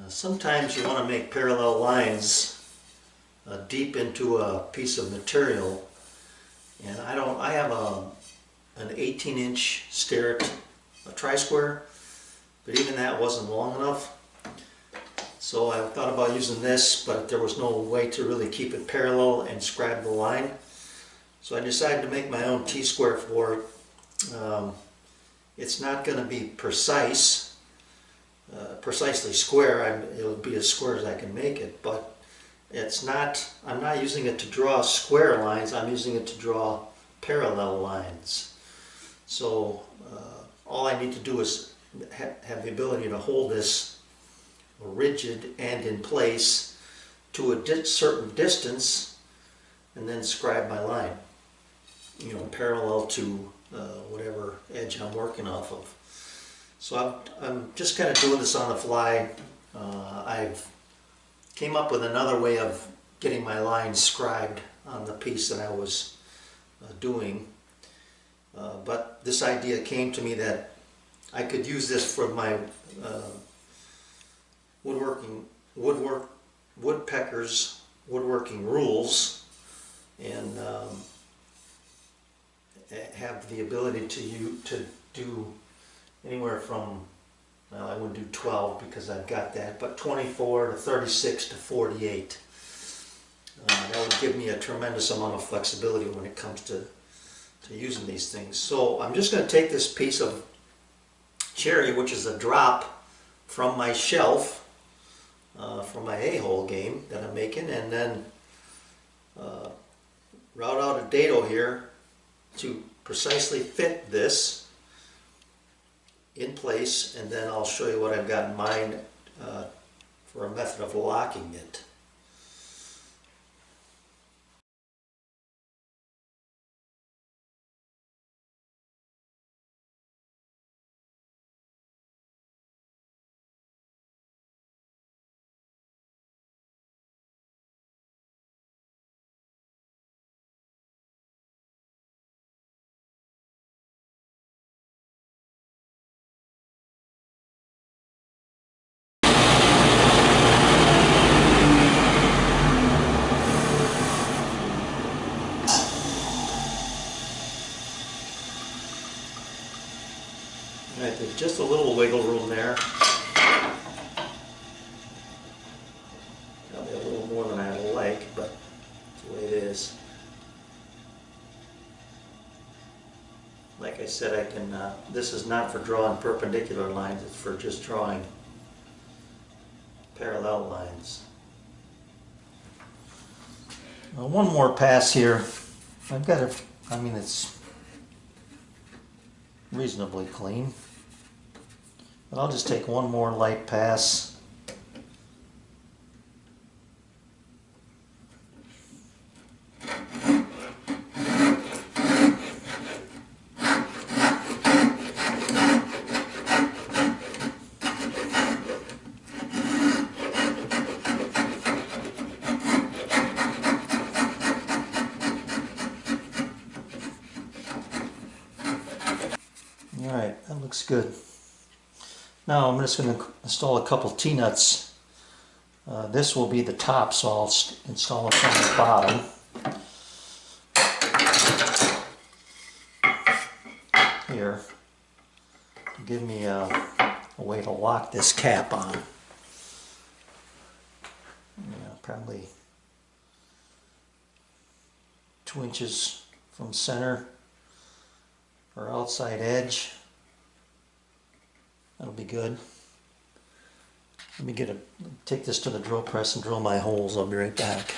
Sometimes you want to make parallel lines deep into a piece of material, and I have an 18-inch Starrett Tri-Square, but even that wasn't long enough. So I thought about using this, but there was no way to really keep it parallel and scribe the line. So I decided to make my own T-square for it. It's not going to be precisely square. It'll be as square as I can make it, but I'm not using it to draw square lines. I'm using it to draw parallel lines. So all I need to do is have the ability to hold this rigid and in place to a certain distance, and then scribe my line, parallel to whatever edge I'm working off of. So I'm just kind of doing this on the fly. I've came up with another way of getting my lines scribed on the piece that I was doing, but this idea came to me that I could use this for my woodpeckers woodworking rules, and have the ability to do anywhere from, well, I wouldn't do 12 because I've got that, but 24 to 36 to 48. That would give me a tremendous amount of flexibility when it comes to using these things. So I'm just going to take this piece of cherry, which is a drop from my shelf from my A-hole game that I'm making, and then route out a dado here to precisely fit this in place, and then I'll show you what I've got in mind for a method of locking it. Alright, there's just a little wiggle room there. Probably a little more than I like, but that's the way it is. Like I said, I can. This is not for drawing perpendicular lines, it's for just drawing parallel lines. Now, one more pass here. I've got it, it's reasonably clean. But I'll just take one more light pass. Alright, that looks good. Now I'm just going to install a couple T-nuts. This will be the top, so I'll install it from the bottom. Here, to give me a way to lock this cap on. Probably 2 inches from center or outside edge. That'll be good. Let me take this to the drill press and drill my holes. I'll be right back.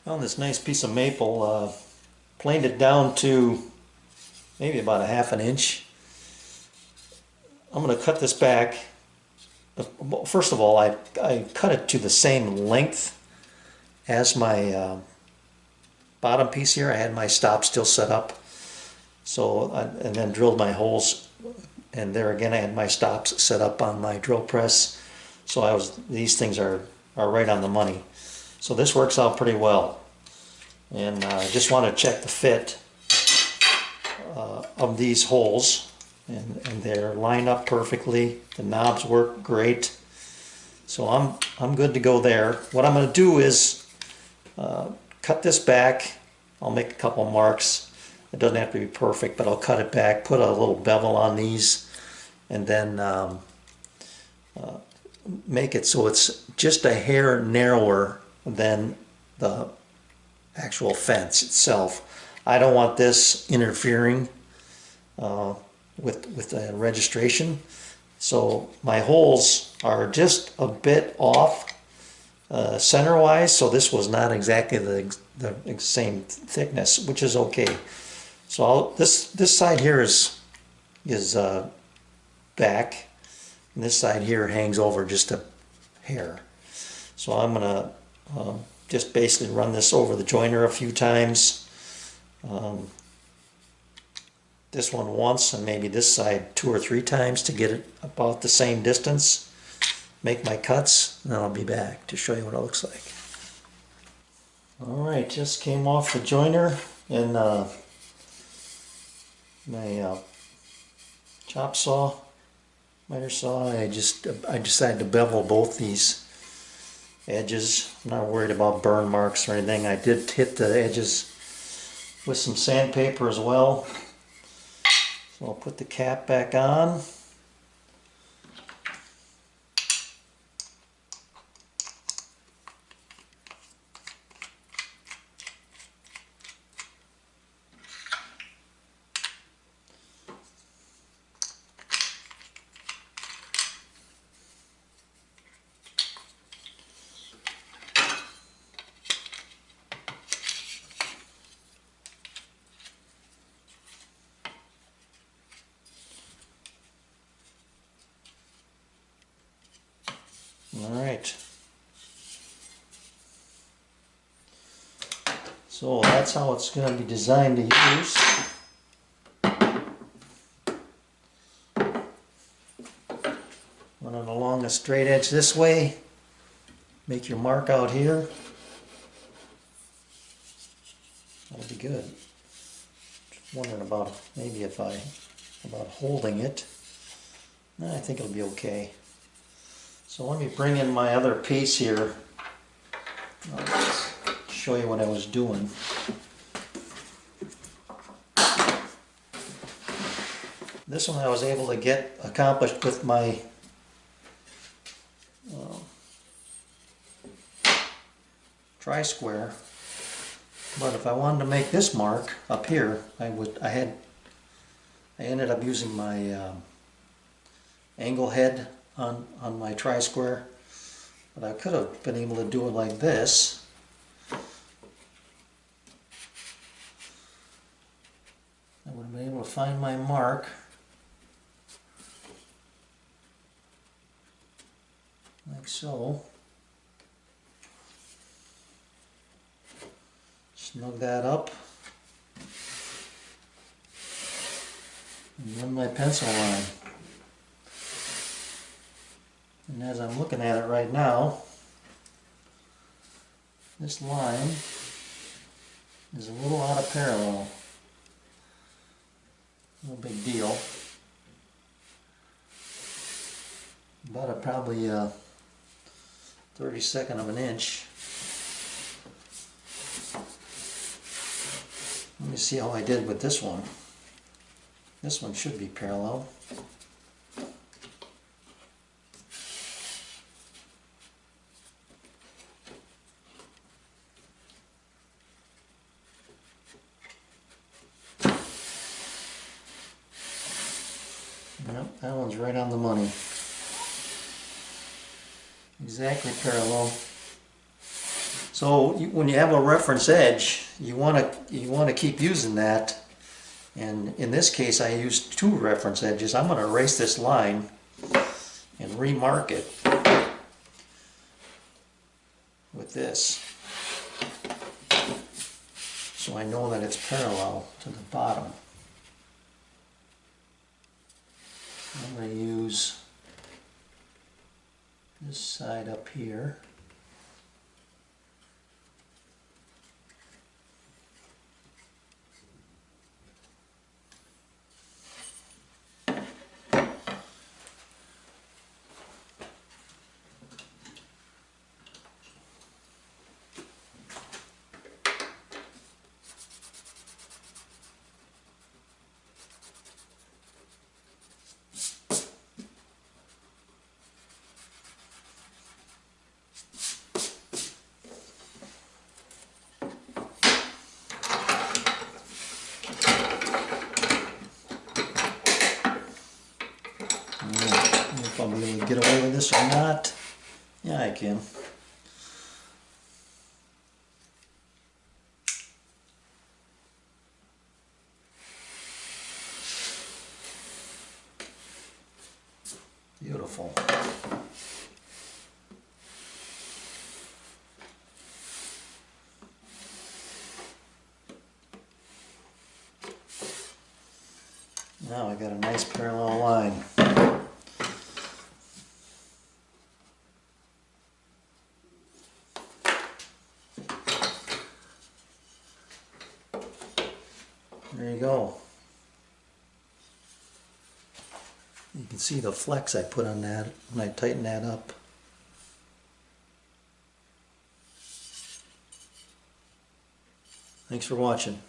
Found this nice piece of maple, planed it down to maybe about 1/2 inch. I'm going to cut this back. First of all, I cut it to the same length as my bottom piece here. I had my stop still set up, and then drilled my holes, and there again I had my stops set up on my drill press. So these things are right on the money. So this works out pretty well. And I just want to check the fit of these holes, and they're lined up perfectly. The knobs work great. So I'm good to go there. What I'm going to do is cut this back. I'll make a couple marks. It doesn't have to be perfect, but I'll cut it back, put a little bevel on these, and then make it so it's just a hair narrower than the actual fence itself. I don't want this interfering with the registration. So my holes are just a bit off center-wise, so this was not exactly the same thickness, which is okay. So this side here is back, and this side here hangs over just a hair. So I'm gonna just basically run this over the joiner a few times. This one once, and maybe this side 2 or 3 times to get it about the same distance. Make my cuts, and then I'll be back to show you what it looks like. Alright, just came off the joiner, and my chop saw, miter saw. I decided to bevel both these edges. I'm not worried about burn marks or anything. I did hit the edges with some sandpaper as well. So I'll put the cap back on. Alright, so that's how it's going to be designed to use. Running along a straight edge this way, make your mark out here. That'll be good. Just wondering about maybe about holding it. No, I think it'll be okay. So let me bring in my other piece here. I'll show you what I was doing. This one I was able to get accomplished with my tri-square. But if I wanted to make this mark up here, I ended up using my angle head on my tri-square, but I could have been able to do it like this. I would have been able to find my mark. Like so. Snug that up. And run my pencil line. And as I'm looking at it right now, this line is a little out of parallel. No big deal. About probably 32nd of an inch. Let me see how I did with this one. This one should be parallel. Yep, that one's right on the money. Exactly parallel. So when you have a reference edge, you want to keep using that. And in this case, I used 2 reference edges. I'm going to erase this line and remark it with this, so I know that it's parallel to the bottom. I'm going to use this side up here. this or not? Yeah, I can. Beautiful. Now I got a nice parallel line. There you go. You can see the flex I put on that when I tighten that up. Thanks for watching.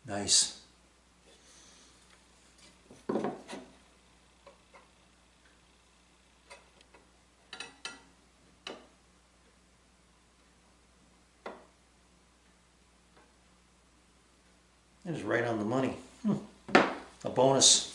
Nice. It was right on the money. A bonus.